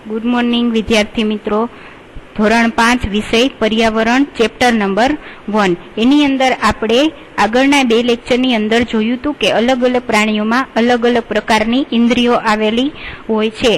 Good morning विद्यार्थी मित्रों। ધોરણ 5 વિષય પર્યાવરણ ચેપ્ટર નંબર 1 એની અંદર આપણે આગળના બે લેક્ચરની અંદર જોયું હતું કે અલગ અલગ પ્રાણીઓમાં અલગ અલગ પ્રકારની ઇન્દ્રિયો આવેલી હોય છે।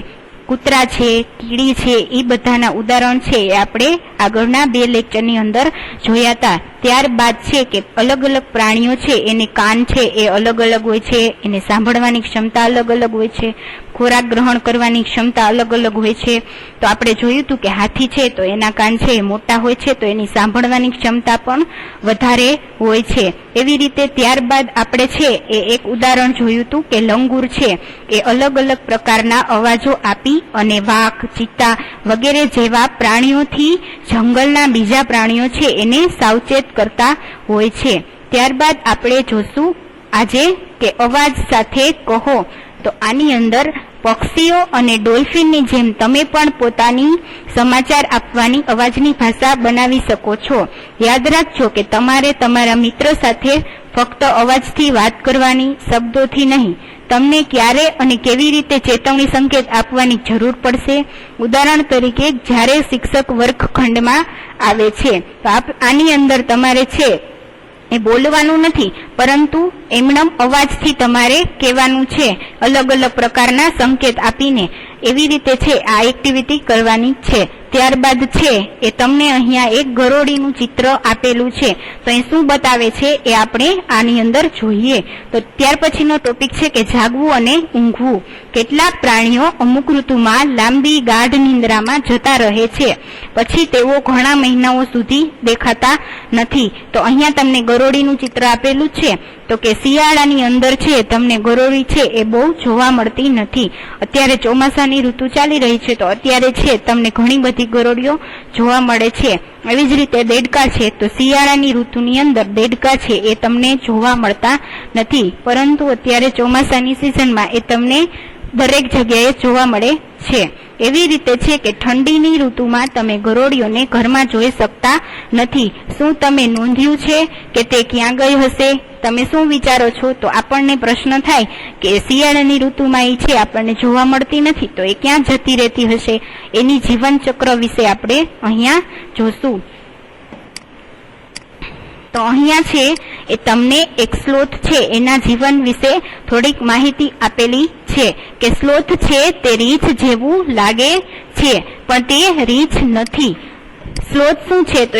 કૂતરા છે, કીડી છે, એ બધાના ઉદાહરણ છે એ આપણે આગળના બે લેક્ચરની અંદર જોયા હતા। ત્યારબાદ છે કે અલગ અલગ પ્રાણીઓ છે એને કાન છે એ અલગ અલગ હોય છે, એને સાંભળવાની ક્ષમતા અલગ અલગ હોય છે, ખોરાક ગ્રહણ કરવાની ક્ષમતા અલગ અલગ હોય છે। તો આપણે જોયું હતું કે હાથી છે તો એના કાન છે એ મોટા હોય છે તો એની સાંભળવાની ક્ષમતા પણ વધારે હોય છે। એવી રીતે ત્યારબાદ આપણે છે એ એક ઉદાહરણ જોયું હતું કે લંગૂર છે એ અલગ અલગ પ્રકારના અવાજો આપી અને વાઘ, ચિત્તા વગેરે જેવા પ્રાણીઓથી જંગલના બીજા પ્રાણીઓ છે એને સાવચેત કરતા હોય છે। ત્યારબાદ આપણે જોશું આજે કે અવાજ સાથે કહો। તો આની અંદર પક્ષીઓ અને ડોલ્ફિનની જેમ તમે પણ પોતાની સમાચાર આપવાની અવાજની ભાષા બનાવી શકો છો। યાદ રાખજો કે તમારે તમારા મિત્ર સાથે ફક્ત અવાજથી વાત કરવાની, શબ્દોથી નહીં। તમને ક્યારે અને કેવી રીતે ચેતવણી સંકેત આપવાની જરૂર પડશે। ઉદાહરણ તરીકે જ્યારે શિક્ષક વર્ગખંડમાં આવે છે તો આની અંદર તમારે છે એ બોલવાનું નથી, પરંતુ એમનેમ અવાજથી તમારે કહેવાનું છે, અલગ અલગ પ્રકારના સંકેત આપીને એવી રીતે છે આ એક્ટિવિટી કરવાની છે। ત્યારબાદ છે એ તમને અહીંયા એક ગરોળીનું ચિત્ર આપેલું છે તો એ શું બતાવે છે એ આપણે આની અંદર જોઈએ। તો ત્યાર પછીનો ટોપિક છે કે જાગવું અને ઊંઘવું। કેટલાક પ્રાણીઓ અમુક ઋતુમાં લાંબી ગાઢ નિંદ્રામાં જતા રહે છે, પછી તેઓ ઘણા મહિનાઓ સુધી દેખાતા નથી। તો અહીંયા તમને ગરોળીનું ચિત્ર આપેલું છે તો કે શિયાળાની અંદર છે તમને ગરોળી છે એ બહુ જોવા મળતી નથી। અત્યારે ચોમાસાની ઋતુ ચાલી રહી છે તો અત્યારે છે તમને ઘણી બધી ગરોળીઓ જોવા મળે છે। એવી જ રીતે દેડકા છે તો શિયાળાની ઋતુની અંદર દેડકા છે એ તમને જોવા મળતા નથી, પરંતુ અત્યારે ચોમાસાની સિઝનમાં એ તમને દરેક જગ્યાએ જોવા મળે છે। એવી રીતે છે કે ઠંડીની ઋતુમાં તમે ગરોળીઓને ઘરમાં જોઈ શકતા નથી। શું તમે નોંધ્યું છે કે તે ક્યાં ગઈ હશે? તમે શું વિચારો છો? તો આપણને પ્રશ્ન થાય કે શિયાળાની ઋતુમાં એ છે આપણને જોવા મળતી નથી તો એ ક્યાં જતી રહેતી હશે? એની જીવન ચક્ર વિશે આપણે અહીંયા જોશું। તો અહીંયા છે એ તમને એક સ્લોથ છે એના જીવન વિશે થોડીક માહિતી આપેલી છે કે સ્લોથ છે તે રીંછ જેવું લાગે છે પણ તે રીંછ નથી। સ્લોથ શું છે? તો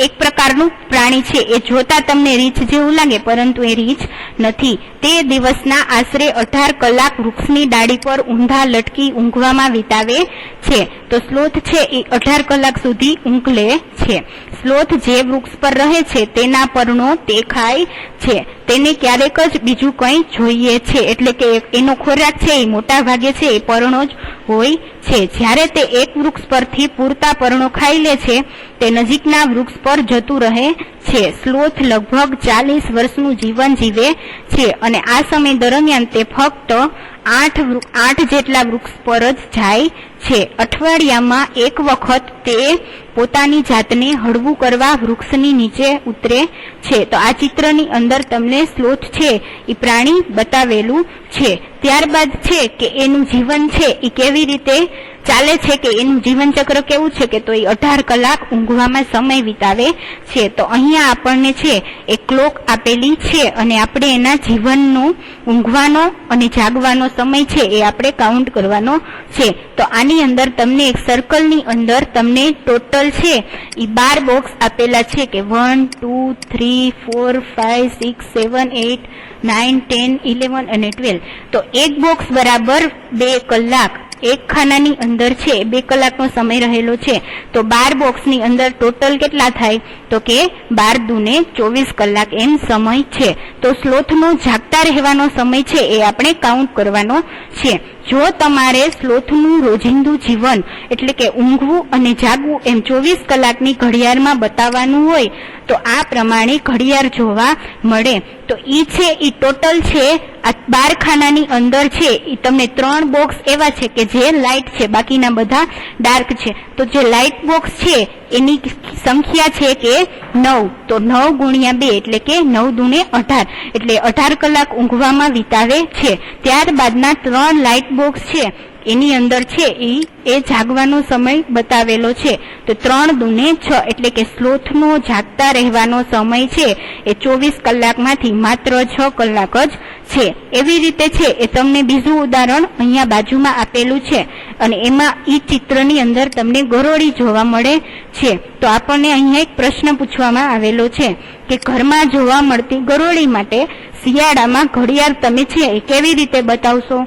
એક પ્રકારનું પ્રાણી છે, એ જોતા તમને રીંછ જેવું લાગે પરંતુ એ રીંછ નથી। તે દિવસના આશરે 18 કલાક વૃક્ષની ડાળી પર ઊંધા લટકી ઊંઘવામાં વિતાવે છે। તો સ્લોથ છે એ 18 કલાક સુધી ઊંઘ લે છે। સ્લોથ જે વૃક્ષ પર રહે છે તેના પર્ણો તે ખાય છે, તેને ક્યારેક જ બીજું કંઈ જોઈએ છે, એટલે કે એનો ખોરાક છે એ મોટા ભાગે છે એ પર્ણો જ હોય છે। જ્યારે તે એક વૃક્ષ પરથી પૂરતા પર્ણો ખાઈ લે છે તે નજીકના વૃક્ષ પર જતું રહે છે। સ્લોથ લગભગ 40 વર્ષનું જીવન જીવે છે અને આ સમય દરમિયાન તે ફક્ત 8 જેટલા વૃક્ષ પર જ જાય છે। અઠવાડિયામાં એક વખત તે પોતાની જાતને હળવું કરવા વૃક્ષની નીચે ઉતરે છે। તો આ ચિત્રની અંદર તમને સ્લોથ છે એ પ્રાણી બતાવેલું છે। ત્યારબાદ છે કે એનું જીવન છે એ કેવી રીતે ચાલે છે, કે એનું જીવન ચક્ર કેવું છે કે તો એ 18 કલાક ઊંઘવામાં સમય વિતાવે છે। તો અહીંયા આપણને છે એ ક્લોક આપેલી છે અને આપણે એના જીવનનો ઊંઘવાનો અને જાગવાનો સમય છે એ આપણે કાઉન્ટ કરવાનો છે। તો આની અંદર તમને એક સર્કલની અંદર તમને ટોટલ છે એ 12 બોક્સ આપેલા છે કે 1, 2, 3, 4, 5, 6, 7, 8, 9, 10, 11 અને 12। તો એક બોક્સ બરાબર 2 કલાક। એક ખાનાની અંદર છે 2 કલાકનો સમય રહેલો છે તો 12 બોક્સની અંદર ટોટલ કેટલા થાય? તો કે 12 દૂને 24 કલાક એમ સમય છે। તો સ્લોથનો જાગતા રહેવાનો સમય છે એ આપણે કાઉન્ટ કરવાનો છે। જો તમારે સ્લોથનું રોજિંદુ જીવન એટલે કે ઊંઘવું અને જાગવું એમ 24 કલાકની ઘડિયાળમાં બતાવવાનું હોય તો આ પ્રમાણે ઘડિયાળ જોવા મળે। તો ઈ છે ઈ ટોટલ છે આ 12 ખાનાની અંદર છે ઈ તમને 3 બોક્સ એવા છે કે જે લાઇટ છે, બાકીના બધા ડાર્ક છે। તો જે લાઇટ બોક્સ છે એની સંખ્યા છે કે 9। તો 9 ગુણ્યા 2 એટલે કે 9 દૂને 18 એટલે 18 કલાક ઊંઘવામાં વિતાવે છે। ત્યારબાદના 3 લાઇટ બોક્સ છે એની અંદર છે એ જાગવાનો સમય બતાવેલો છે. તો 3 દુને 6 એટલે કે સ્લોથનો જાગતા રહેવાનો સમય છે એ 24 કલાકમાંથી માત્ર 6 કલાક જ છે. એવી રીતે છે એ તમને બીજું ઉદાહરણ અહીંયા બાજુમાં આપેલું છે અને એમાં ઈ ચિત્રની અંદર તમને ગરોળી જોવા મળે છે. તો આપણને અહીંયા એક પ્રશ્ન પૂછવામાં આવેલો છે કે ઘરમાં જોવા મળતી ગરોળી માટે શિયાળામાં ઘડિયાળ તમે છે એ કેવી રીતે બતાવશો?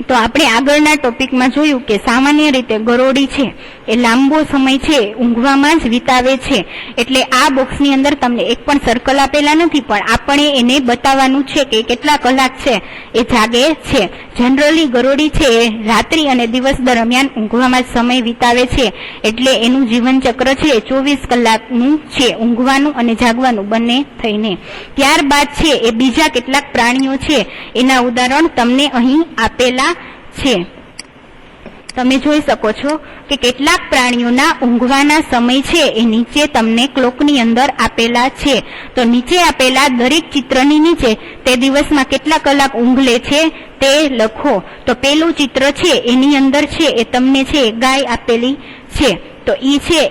તો આપણે આગળના ટોપિકમાં જોયું કે સામાન્ય રીતે ગરોળી છે એ લાંબો સમય છે ઊંઘવામાં જ વિતાવે છે. એટલે આ બોક્સની અંદર તમને એક પણ સર્કલ આપેલા નથી, પણ આપણે એને બતાવવાનું છે કે કેટલા કલાક છે એ જાગે છે. જનરલી ગરોળી છે એ રાત્રિ અને દિવસ દરમિયાન ઊંઘવામાં જ સમય વિતાવે છે. એટલે એનું જીવન ચક્ર છે એ 24 કલાકનું છે, ઊંઘવાનું અને જાગવાનું બંને થઈને. ત્યારબાદ છે એ બીજા કેટલાક પ્રાણીઓ છે એના ઉદાહરણ તમને અહીં આપેલા છે. તમે જોઈ શકો છો કે કેટલાક પ્રાણીઓના ઊંઘવાના સમય છે એ નીચે તમને ક્લોકની અંદર આપેલા છે. તો નીચે આપેલા દરેક ચિત્રની નીચે તે દિવસમાં કેટલા કલાક ઊંઘ લે છે તે લખો. તો પેલું ચિત્ર છે એની અંદર છે એ તમને છે ગાય આપેલી છે. તો ઈ છે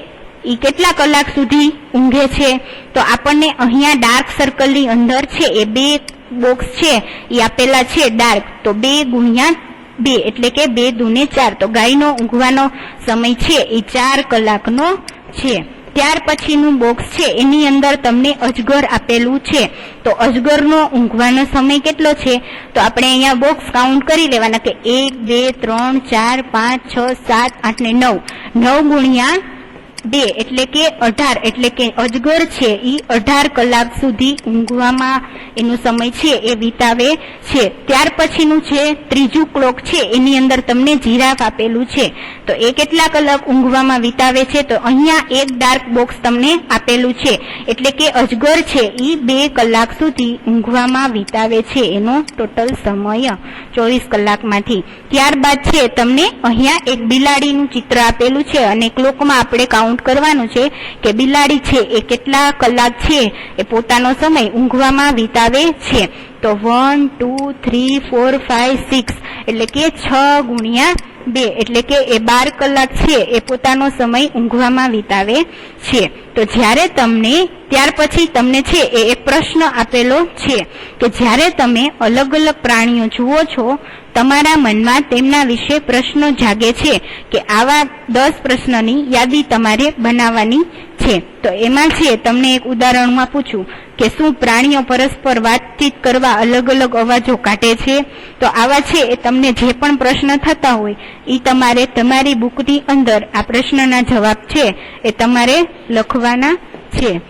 ઈ કેટલા કલાક સુધી ઊંઘે છે? તો આપણને અહીંયા ડાર્ક સર્કલની અંદર છે એ 2 બોક્સ છે એ આપેલા છે ડાર્ક. તો 2 ગુણ્યા 2 એટલે કે 2 દુને 4. તો ગાયનો ઊંઘવાનો સમય છે એ 4 કલાકનો છે. ત્યાર પછીનું બોક્સ છે એની અંદર તમને અજગર આપેલું છે. તો અજગરનો ઊંઘવાનો સમય કેટલો છે? તો આપણે અહીંયા બોક્સ કાઉન્ટ કરી લેવાના કે 1 2 3 4 5 6 7 8 ને 9. 9 ગુણ્યા 2 એટલે કે 18. એટલે કે અજગર છે એ 18 કલાક સુધી ઊંઘવામાં એનો સમય છે એ વિતાવે છે. ત્યાર પછીનું છે ત્રીજું ક્લોક છે એની અંદર તમને જીરાફ આપેલું છે. તો એ કેટલા કલાક ઊંઘવામાં વિતાવે છે? તો અહીંયા એક ડાર્ક બોક્સ તમને આપેલું છે. એટલે કે અજગર છે એ 2 કલાક સુધી ઊંઘવામાં વિતાવે છે, એનો ટોટલ સમય 24 કલાકમાંથી. ત્યારબાદ છે તમને અહીંયા એક બિલાડીનું ચિત્ર આપેલું છે અને ક્લોકમાં આપણે કાઉન્ટ કરવાનું છે કે બિલાડી છે એ કેટલા કલાક છે એ પોતાનો સમય ઊંઘવામાં વિતાવે છે. તો 1 2 3 4 5 6 એટલે કે 6 ગુણ્યા 2 એટલે કે એ 12 કલાક છે એ પોતાનો સમય ઊંઘવામાં વિતાવે છે. તો જ્યારે તમને ત્યાર પછી તમને છે એ એક પ્રશ્ન આપેલો છે કે જ્યારે તમે અલગ અલગ પ્રાણીઓ જુઓ છો તમારા મનમાં તેમના વિશે પ્રશ્નો જાગે છે કે આવા 10 પ્રશ્નની યાદી તમારે બનાવવાની છે. તો એમાં છે તમને એક ઉદાહરણમાં પૂછું કે શું પ્રાણીઓ પરસ્પર વાતચીત કરવા અલગ અલગ અવાજો કાઢે છે? તો આવા છે એ તમને જે પણ પ્રશ્ન થતા હોય એ તમારે તમારી બુકની અંદર આ પ્રશ્નના જવાબ છે એ તમારે લખવાના છે.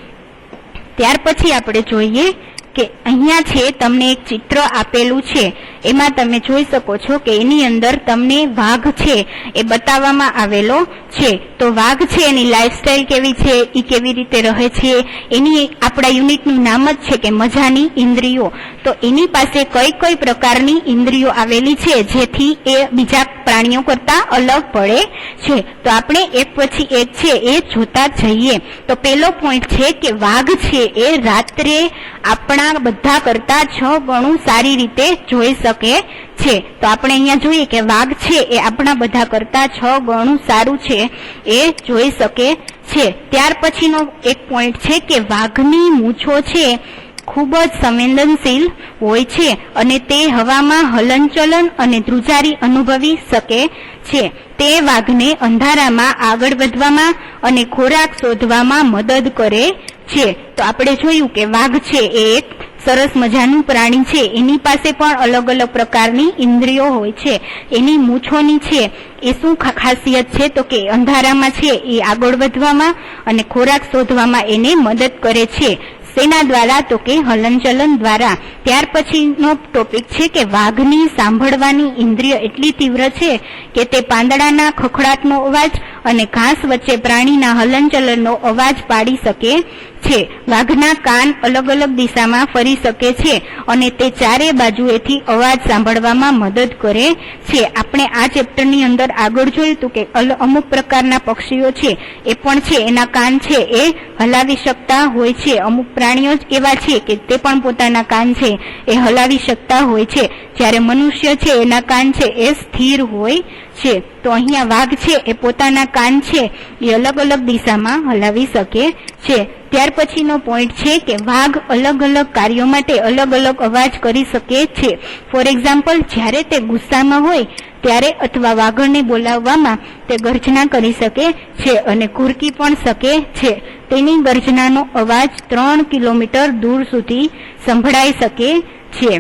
ત્યાર પછી આપણે જોઈએ કે અહીંયા છે તમને એક ચિત્ર આપેલું છે. એમાં તમે જોઈ શકો છો કે એની અંદર તમને વાઘ છે એ બતાવવામાં આવેલો છે. તો વાઘ છે એની લાઈફસ્ટાઈલ કેવી છે, એ કેવી રીતે રહે છે, એની આપણા યુનિટનું નામ જ છે કે મજાની ઇન્દ્રિયો. તો એની પાસે કઈ કઈ પ્રકારની ઇન્દ્રિયો આવેલી છે જેથી એ બીજા પ્રાણીઓ કરતા અલગ પડે છે. તો આપણે એક પછી એક છે એ જોતા જઈએ. તો પેલો પોઈન્ટ છે કે વાઘ છે એ રાત્રે આપણા બધા કરતા 6 ગણું સારી રીતે જોઈ શકે છે. તો આપણે અહીંયા જોઈએ કે વાઘ છે એ આપણા બધા કરતા 6 ગણું સારું છે એ જોઈ શકે છે. ત્યાર પછીનો એક પોઈન્ટ છે કે વાઘની મૂછો છે ખૂબ જ સંવેદનશીલ હોય છે અને તે હવામાં હલનચલન અને ધ્રુજારી અનુભવી શકે છે. તે વાઘને અંધારામાં આગળ વધવામાં અને ખોરાક શોધવામાં મદદ કરે છે. તો આપણે જોયું કે વાઘ છે એ એક સરસ મજાનું પ્રાણી છે. એની પાસે પણ અલગ અલગ પ્રકારની ઇન્દ્રિયો હોય છે. એની મૂછોની છે એ શું ખાસિયત છે? તો કે અંધારામાં છે એ આગળ વધવામાં અને ખોરાક શોધવામાં એને મદદ કરે છે. સેના દ્વારા? તો કે હલનચલન દ્વારા. ત્યાર પછીનો ટોપિક છે કે વાઘની સાંભળવાની ઇન્દ્રિય એટલી તીવ્ર છે કે તે પાંદડાના ખખડાટનો અવાજ અને ઘાસ વચ્ચે પ્રાણીના હલનચલનનો અવાજ પાડી શકે છે. વાઘના કાન અલગ અલગ દિશામાં ફરી શકે છે અને તે ચારે બાજુએથી અવાજ સાંભળવામાં મદદ કરે છે. આપણે આ ચેપ્ટરની અંદર આગળ જોયું હતું કે અમુક પ્રકારના પક્ષીઓ છે એ પણ છે એના કાન છે એ હલાવી શકતા હોય છે. અમુક પ્રાણીઓ જ એવા છે કે તે પણ પોતાના કાન છે એ હલાવી શકતા હોય છે, જ્યારે મનુષ્ય છે એના કાન છે એ સ્થિર હોય છે. તો અહીંયા વાઘ છે એ પોતાના કાન છે એ અલગ અલગ દિશામાં હલાવી શકે છે. ત્યાર પછીનો પોઈન્ટ છે કે વાઘ અલગ અલગ કાર્યો માટે અલગ અલગ અવાજ કરી શકે છે. ફોર એક્ઝામ્પલ, જ્યારે તે ગુસ્સામાં હોય ત્યારે અથવા વાઘણને બોલાવવામાં તે ગર્જના કરી શકે છે અને કૂરકી પણ શકે છે. તેની ગર્જનાનો અવાજ 3 કિલોમીટર દૂર સુધી સંભળાઈ શકે છે.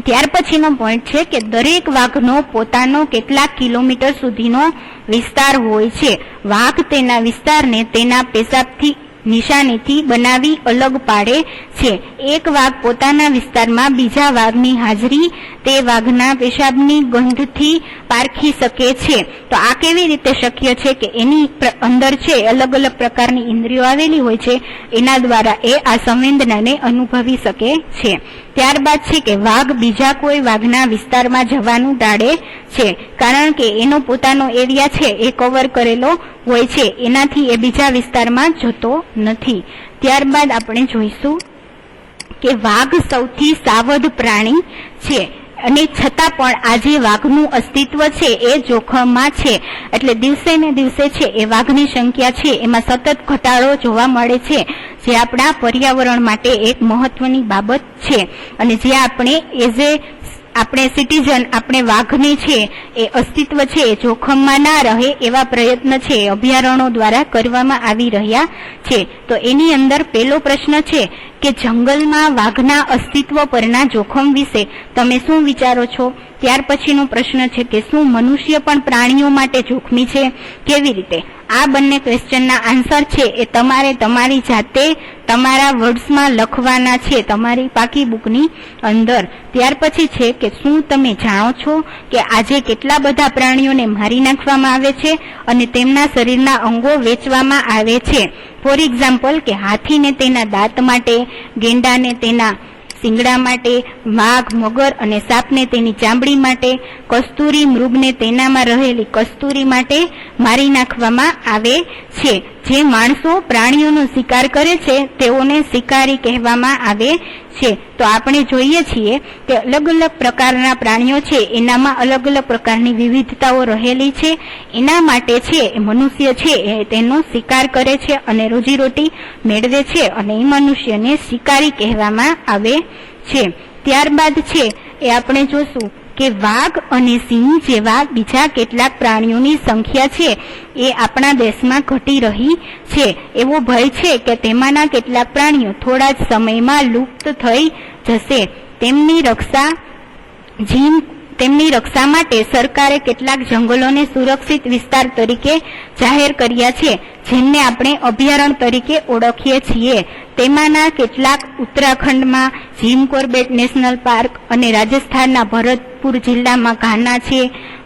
ત્યાર પછીનો પોઈન્ટ છે કે દરેક વાઘનો પોતાનો કેટલાક કિલોમીટર સુધીનો વિસ્તાર હોય છે. વાઘ તેના વિસ્તારને તેના પેશાબથી નિશાનીથી બનાવી અલગ પાડે છે. એક વાઘ પોતાના વિસ્તારમાં બીજા વાઘની હાજરી તે વાઘના પેશાબની ગંધથી પારખી શકે છે. તો આ કેવી રીતે શક્ય છે કે એની અંદર છે અલગ અલગ પ્રકારની ઇન્દ્રિયો આવેલી હોય છે, એના દ્વારા એ આ સંવેદનાને અનુભવી શકે છે. ત્યારબાદ છે કે વાઘ બીજા કોઈ વાઘના વિસ્તારમાં જવાનું ટાળે છે, કારણ કે એનો પોતાનો એરિયા છે એ કવર કરેલો હોય છે, એનાથી એ બીજા વિસ્તારમાં જતો નથી. ત્યારબાદ આપણે જોઈશું કે વાઘ સૌથી સાવધ પ્રાણી છે અને છતાં પણ આજે વાઘનું અસ્તિત્વ છે એ જોખમમાં છે. એટલે દિવસે ને દિવસે છે એ વાઘની સંખ્યા છે એમાં સતત ઘટાડો જોવા મળે છે, જે આપણા પર્યાવરણ માટે એક મહત્વની બાબત છે. અને જે આપણે સિટીઝન આપણે વાઘને છે એ અસ્તિત્વ છે એ જોખમમાં ના રહે એવા પ્રયત્ન છે અભયારણ્યો દ્વારા કરવામાં આવી રહ્યા છે. તો એની અંદર પહેલો પ્રશ્ન છે કે જંગલમાં વાઘના અસ્તિત્વ પરના જોખમ વિશે તમે શું વિચારો છો? ત્યાર પછીનો પ્રશ્ન છે કે શું મનુષ્ય પણ પ્રાણીઓ માટે જોખમી છે? કેવી રીતે? આ બંને ક્વેશ્ચનના આન્સર છે એ તમારે તમારી જાતે તમારા વર્ડ્સમાં લખવાના છે તમારી પાકી બુકની અંદર. ત્યાર પછી છે કે શું તમે જાણો છો કે આજે કેટલા બધા પ્રાણીઓને મારી નાખવામાં આવે છે અને તેમના શરીરના અંગો વેચવામાં આવે છે? ફોર એક્ઝામ્પલ કે હાથીને તેના દાંત માટે, ગેંડાને તેના સિંગડા માટે, વાઘ, મગર અને સાપને તેની ચામડી માટે, કસ્તુરી મૃગને તેનામાં રહેલી કસ્તુરી માટે મારી નાખવામાં આવે છે. જે માણસો પ્રાણીઓનો શિકાર કરે છે તેઓને શિકારી કહેવામાં આવે છે. તો આપણે જોઈએ છીએ કે અલગ અલગ પ્રકારના પ્રાણીઓ છે એનામાં અલગ અલગ પ્રકારની વિવિધતાઓ રહેલી છે. એના માટે છે મનુષ્ય છે એ તેનો શિકાર કરે છે અને રોજીરોટી મેળવે છે અને એ મનુષ્યને શિકારી કહેવામાં આવે છે. ત્યારબાદ છે એ આપણે જોશું કે વાઘ અને સિંહ જેવા બીજા કેટલાક પ્રાણીઓની સંખ્યા છે એ આપણા દેશમાં ઘટી રહી છે. એવો ભય છે કે તેમાંના કેટલાક પ્રાણીઓ થોડા જ સમયમાં લુપ્ત થઈ જશે. તેમની રક્ષા માટે સરકારે કેટલાક જંગલોને સુરક્ષિત વિસ્તાર તરીકે જાહેર કર્યા છે, જેમને આપણે અભયારણ્ય તરીકે ઓળખીએ છીએ. તેમાંના કેટલાક ઉત્તરાખંડમાં જીમ કોર્બેટ નેશનલ પાર્ક અને રાજસ્થાનના ભરતપુર જિલ્લામાં ઘાના છે.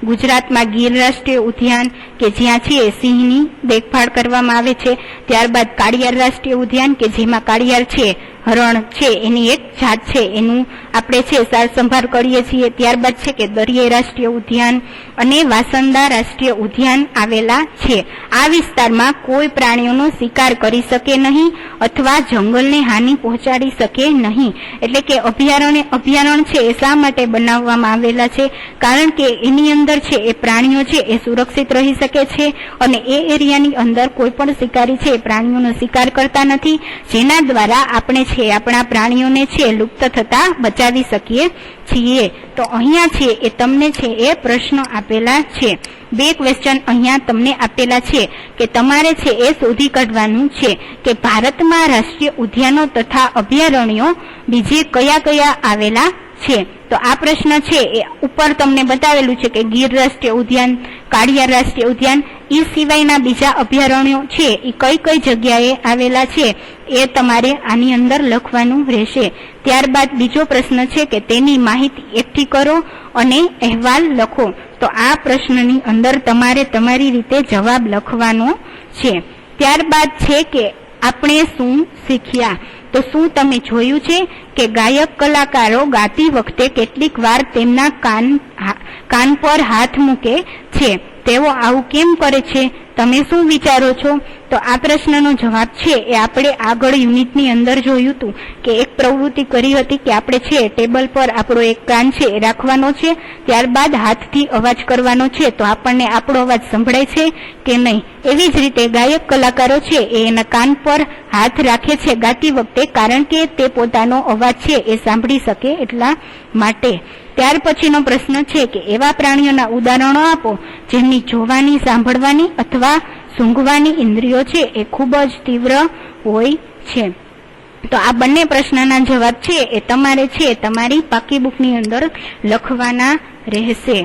ગુજરાતમાં ગીર રાષ્ટ્રીય ઉદ્યાન કે જ્યાં છે સિંહની દેખભાળ કરવામાં આવે છે. ત્યારબાદ કાળિયાર રાષ્ટ્રીય ઉદ્યાન કે જેમાં કાળિયાર છે હરણ છે એની એક જાત છે, એનું આપણે છે સાર સંભાળ કરીએ છીએ. ત્યારબાદ છે કે દરિયાઈ રાષ્ટ્રીય ઉદ્યાન અને વાસંદા રાષ્ટ્રીય ઉદ્યાન આવેલા છે. આ વિસ્તારમાં કોઈ પ્રાણીઓનો શિકાર કરી શકે નહીં અથવા જંગલને હાનિ પહોંચાડી શકે નહીં. એટલે કે અભયારણ્ય છે એ શા માટે બનાવવામાં આવેલા છે? કારણ કે એની અંદર છે એ પ્રાણીઓ છે એ સુરક્ષિત રહી શકે છે અને એ એરિયાની અંદર કોઈ પણ શિકારી છે પ્રાણીઓનો શિકાર કરતા નથી, જેના દ્વારા આપણે છે આપણા પ્રાણીઓને છે લુપ્ત થતા બચાવી શકીએ છીએ. તો અહીંયા છે એ તમને છે એ પ્રશ્નો આપેલા છે. 2 ક્વેશ્ચન અહીંયા તમને આપેલા છે કે તમારે છે એ શોધી કાઢવાનું છે કે ભારતમાં રાષ્ટ્રીય ઉદ્યાનો તથા અભયારણ્યો બીજે કયા કયા આવેલા છે. તો આ પ્રશ્ન છે એ ઉપર તમને બતાવેલું છે કે ગીર રાષ્ટ્રીય ઉદ્યાન, કાળિયાર રાષ્ટ્રીય ઉદ્યાન, એ સિવાયના બીજા અભયારણ્યો છે એ કઈ કઈ જગ્યાએ આવેલા છે એ તમારે આની અંદર લખવાનું રહેશે. ત્યારબાદ બીજો પ્રશ્ન છે કે તેની માહિતી એકઠી કરો અને અહેવાલ લખો. તો આ પ્રશ્નની અંદર તમારે તમારી રીતે જવાબ લખવાનો છે. ત્યારબાદ છે કે આપણે શું શીખ્યા? તો શું તમે જોયું છે કે ગાયક કલાકારો ગાતી વખતે કેટલીક વાર તેમના કાન પર હાથ મૂકે છે? તેઓ આવું કેમ કરે છે? તમે શું વિચારો છો? તો આ પ્રશ્નનો જવાબ છે એ આપણે આગળ યુનિટની અંદર જોયું હતું કે એક પ્રવૃત્તિ કરી હતી કે આપણે છે ટેબલ પર આપણો એક કાન છે એ રાખવાનો છે, ત્યારબાદ હાથથી અવાજ કરવાનો છે, તો આપણને આપણો અવાજ સંભળાય છે કે નહીં. એવી જ રીતે ગાયક કલાકારો છે એ એના કાન પર હાથ રાખે છે ગાતી વખતે, કારણ કે તે પોતાનો અવાજ છે એ સાંભળી શકે એટલા માટે. ત્યાર પછીનો પ્રશ્ન છે કે એવા પ્રાણીઓના ઉદાહરણો આપો જેમની જોવાની, સાંભળવાની અથવા સૂંઘવાની ઇન્દ્રિયો છે એ ખૂબ જ તીવ્ર હોય છે. તો આ બંને પ્રશ્નના જવાબ છે એ તમારે છે તમારી પાકી બુકની અંદર લખવાના રહેશે.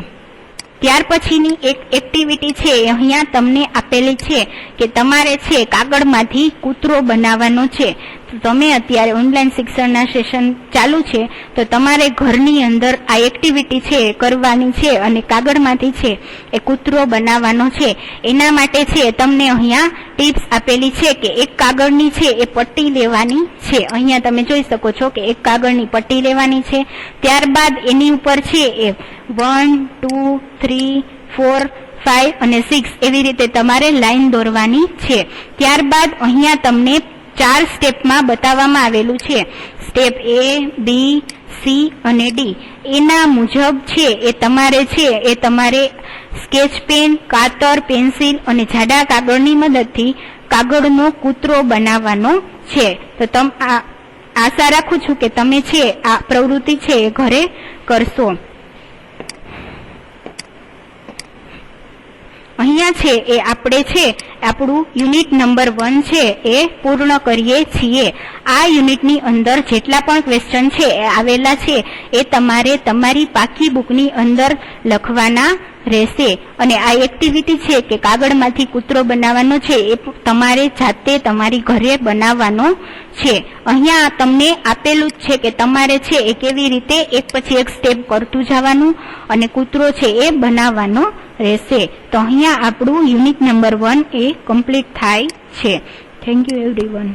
ત્યાર પછીની એક એક્ટિવિટી છે અહીંયા તમને આપેલી છે કે તમારે છે કાગળમાંથી કૂતરો બનાવવાનો છે. તમે અત્યારે ઓનલાઈન શિક્ષણના સેશન ચાલુ છે તો તમારે ઘરની અંદર આ એક્ટિવિટી છે કરવાની છે અને કાગળમાંથી છે એ કૂતરો બનાવવાનો છે. એના માટે છે તમને અહીંયા ટિપ્સ આપેલી છે કે એક કાગળની છે એ પટ્ટી લેવાની છે. અહીંયા તમે જોઈ શકો છો કે એક કાગળની પટ્ટી લેવાની છે. ત્યારબાદ એની ઉપર છે એ 1, 2, 3, 4, 5 અને 6 એવી રીતે તમારે લાઈન દોરવાની છે. ત્યારબાદ અહીંયા તમને 4 સ્ટેપમાં બતાવવામાં આવેલું છે. સ્ટેપ A, B, C અને D. એના મુજબ છે એ તમારે સ્કેચ પેન, કાતર, પેન્સિલ અને જાડા કાગળની મદદથી કાગળનો કૂતરો બનાવવાનો છે. તો આશા રાખું છું કે તમે છે આ પ્રવૃત્તિ છે એ ઘરે કરશો. અહીંયા છે એ આપણે છે આપણું યુનિટ નંબર 1 છે એ પૂર્ણ કરીએ છીએ. આ યુનિટની અંદર જેટલા પણ ક્વેશ્ચન છે એ આવેલા છે એ તમારે તમારી પાકી બુકની અંદર લખવાના રહેશે. અને આ એક્ટિવિટી છે કે કાગળમાંથી કૂતરો બનાવવાનો છે એ તમારે જાતે તમારી ઘરે બનાવવાનો છે. અહીંયા તમને આપેલું જ છે કે તમારે છે એ કેવી રીતે એક પછી એક સ્ટેપ કરતું જવાનું અને કૂતરો છે એ બનાવવાનો રહેશે. તો અહીંયા આપણું યુનિટ નંબર 1 એ કમ્પ્લીટ થાય છે. Thank you everyone.